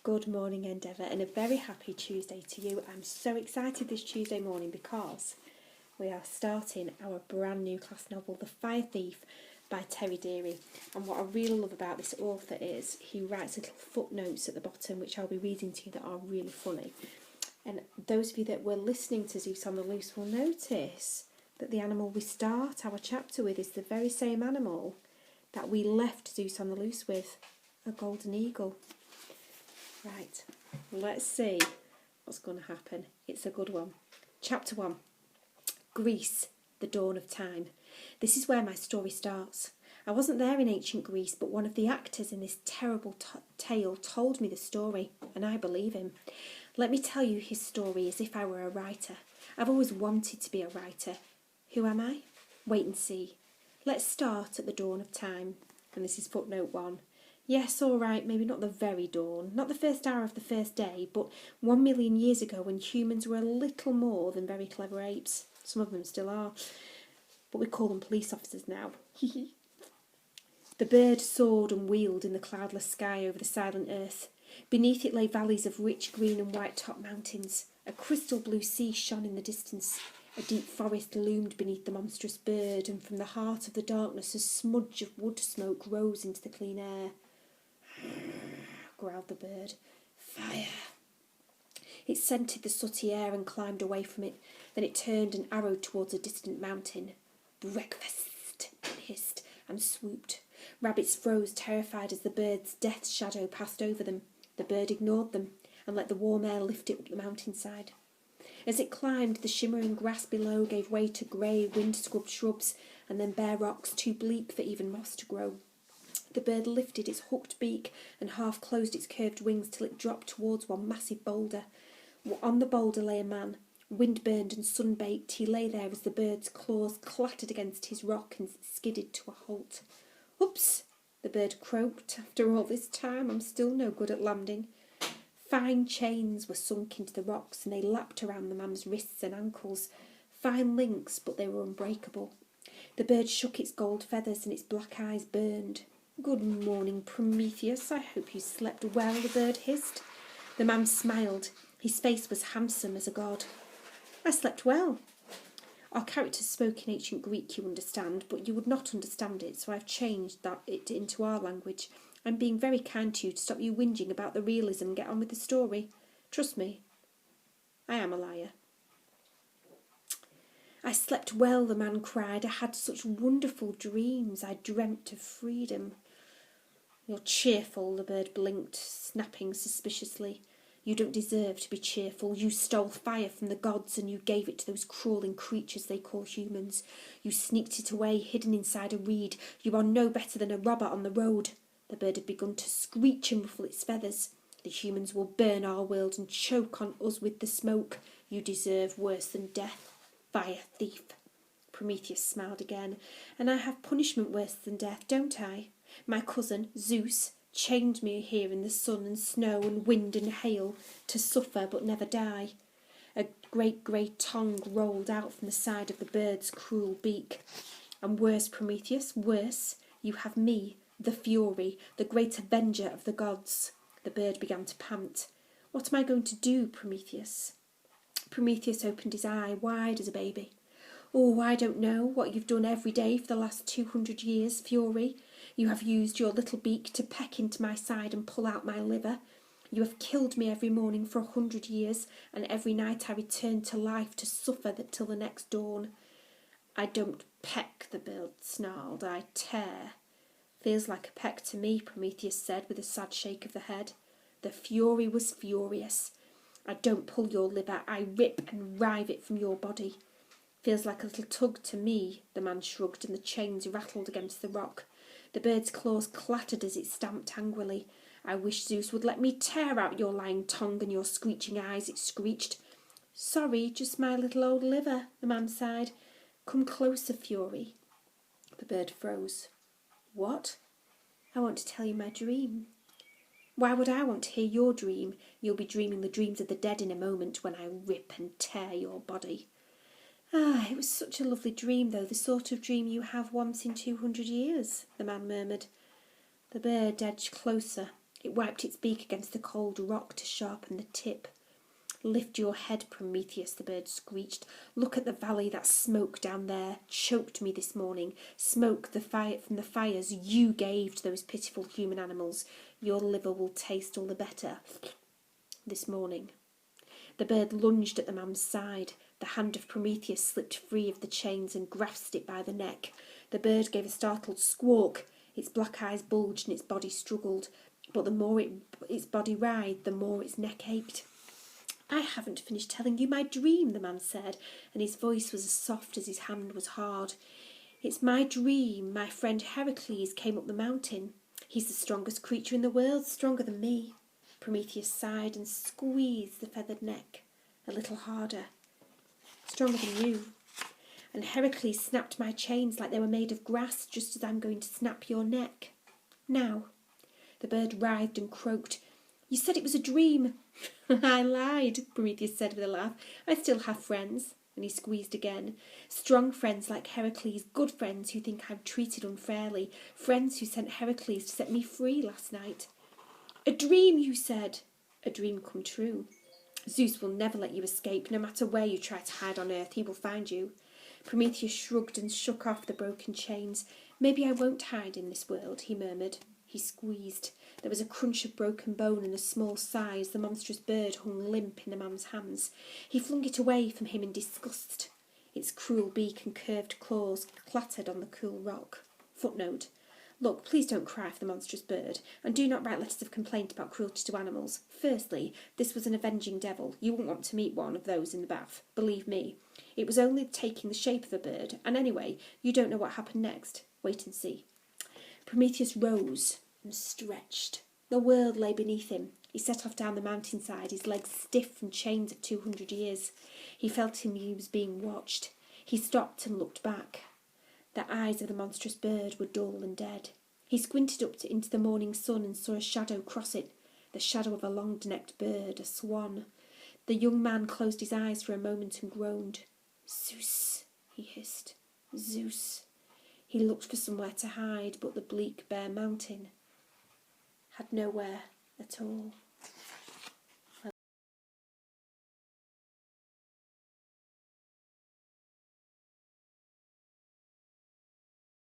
Good morning, Endeavour, and a very happy Tuesday to you. I'm so excited this Tuesday morning because we are starting our brand new class novel, The Fire Thief by Terry Deary. And what I really love about this author is he writes little footnotes at the bottom, which I'll be reading to you, that are really funny. And those of you that were listening to Zeus on the Loose will notice that the animal we start our chapter with is the very same animal that we left Zeus on the Loose with, a golden eagle. Right, let's see what's going to happen. It's a good one. Chapter 1. Greece, the dawn of time. This is where my story starts. I wasn't there in ancient Greece, but one of the actors in this terrible tale told me the story, and I believe him. Let me tell you his story as if I were a writer. I've always wanted to be a writer. Who am I? Wait and see. Let's start at the dawn of time. And this is footnote 1. Yes, all right, maybe not the very dawn, not the first hour of the first day, but 1 million years ago when humans were a little more than very clever apes. Some of them still are, but we call them police officers now. The bird soared and wheeled in the cloudless sky over the silent earth. Beneath it lay valleys of rich green and white-topped mountains. A crystal blue sea shone in the distance. A deep forest loomed beneath the monstrous bird, and from the heart of the darkness a smudge of wood smoke rose into the clean air. Growled the bird. Fire! It scented the sooty air and climbed away from it. Then it turned and arrowed towards a distant mountain. Breakfast! It hissed and swooped. Rabbits froze, terrified as the bird's death shadow passed over them. The bird ignored them and let the warm air lift it up the mountainside. As it climbed, the shimmering grass below gave way to grey, wind-scrubbed shrubs and then bare rocks too bleak for even moss to grow. The bird lifted its hooked beak and half closed its curved wings till it dropped towards one massive boulder. On the boulder lay a man. Wind-burned and sun-baked, he lay there as the bird's claws clattered against his rock and skidded to a halt. Oops, the bird croaked. After all this time, I'm still no good at landing. Fine chains were sunk into the rocks and they lapped around the man's wrists and ankles. Fine links, but they were unbreakable. The bird shook its gold feathers and its black eyes burned. Good morning, Prometheus. I hope you slept well, the bird hissed. The man smiled. His face was handsome as a god. I slept well. Our characters spoke in ancient Greek, you understand, but you would not understand it, so I've changed it into our language. I'm being very kind to you to stop you whinging about the realism and get on with the story. Trust me, I am a liar. I slept well, the man cried. I had such wonderful dreams. I dreamt of freedom. You're cheerful, the bird blinked, snapping suspiciously. You don't deserve to be cheerful. You stole fire from the gods and you gave it to those crawling creatures they call humans. You sneaked it away, hidden inside a reed. You are no better than a robber on the road. The bird had begun to screech and ruffle its feathers. The humans will burn our world and choke on us with the smoke. You deserve worse than death. Fire thief. Prometheus smiled again. And I have punishment worse than death, don't I? My cousin, Zeus, chained me here in the sun and snow and wind and hail to suffer but never die. A great grey tongue rolled out from the side of the bird's cruel beak. And worse, Prometheus, worse, you have me, the Fury, the great avenger of the gods. The bird began to pant. What am I going to do, Prometheus? Prometheus opened his eye wide as a baby. Oh, I don't know what you've done every day for the last 200 years, Fury. You have used your little beak to peck into my side and pull out my liver. You have killed me every morning for 100 years, and every night I return to life to suffer till the next dawn. I don't peck, the bird snarled. I tear. Feels like a peck to me, Prometheus said with a sad shake of the head. The Fury was furious. I don't pull your liver, I rip and rive it from your body. Feels like a little tug to me, the man shrugged, and the chains rattled against the rock. The bird's claws clattered as it stamped angrily. I wish Zeus would let me tear out your lying tongue and your screeching eyes, it screeched. Sorry, just my little old liver, the man sighed. Come closer, Fury. The bird froze. What? I want to tell you my dream. Why would I want to hear your dream? You'll be dreaming the dreams of the dead in a moment when I rip and tear your body. Ah, it was such a lovely dream, though, the sort of dream you have once in 200 years, the man murmured. The bird edged closer. It wiped its beak against the cold rock to sharpen the tip. "Lift your head, Prometheus," the bird screeched. "Look at the valley. That smoke down there choked me this morning. Smoke from the fires you gave to those pitiful human animals. Your liver will taste all the better this morning." The bird lunged at the man's side. The hand of Prometheus slipped free of the chains and grasped it by the neck. The bird gave a startled squawk. Its black eyes bulged and its body struggled. But the more its body writhed, the more its neck ached. "I haven't finished telling you my dream," the man said, and his voice was as soft as his hand was hard. "It's my dream. My friend Heracles came up the mountain. He's the strongest creature in the world, stronger than me." Prometheus sighed and squeezed the feathered neck a little harder. "Stronger than you. And Heracles snapped my chains like they were made of grass, just as I'm going to snap your neck. Now." The bird writhed and croaked. "You said it was a dream." "I lied," Prometheus said with a laugh. "I still have friends." And he squeezed again. "Strong friends like Heracles, good friends who think I'm treated unfairly, friends who sent Heracles to set me free last night." "A dream, you said." "A dream come true. Zeus will never let you escape. No matter where you try to hide on earth, he will find you." Prometheus shrugged and shook off the broken chains. "Maybe I won't hide in this world," he murmured. He squeezed. There was a crunch of broken bone and a small sigh as the monstrous bird hung limp in the man's hands. He flung it away from him in disgust. Its cruel beak and curved claws clattered on the cool rock. Footnote: Look, please don't cry for the monstrous bird, and do not write letters of complaint about cruelty to animals. Firstly, this was an avenging devil. You wouldn't want to meet one of those in the bath. Believe me. It was only taking the shape of a bird, and anyway, you don't know what happened next. Wait and see. Prometheus rose and stretched. The world lay beneath him. He set off down the mountainside, his legs stiff from chains of 200 years. He felt he was being watched. He stopped and looked back. The eyes of the monstrous bird were dull and dead. He squinted up into the morning sun and saw a shadow cross it, the shadow of a long-necked bird, a swan. The young man closed his eyes for a moment and groaned. "Zeus," he hissed. "Zeus." He looked for somewhere to hide, but the bleak, bare mountain had nowhere at all.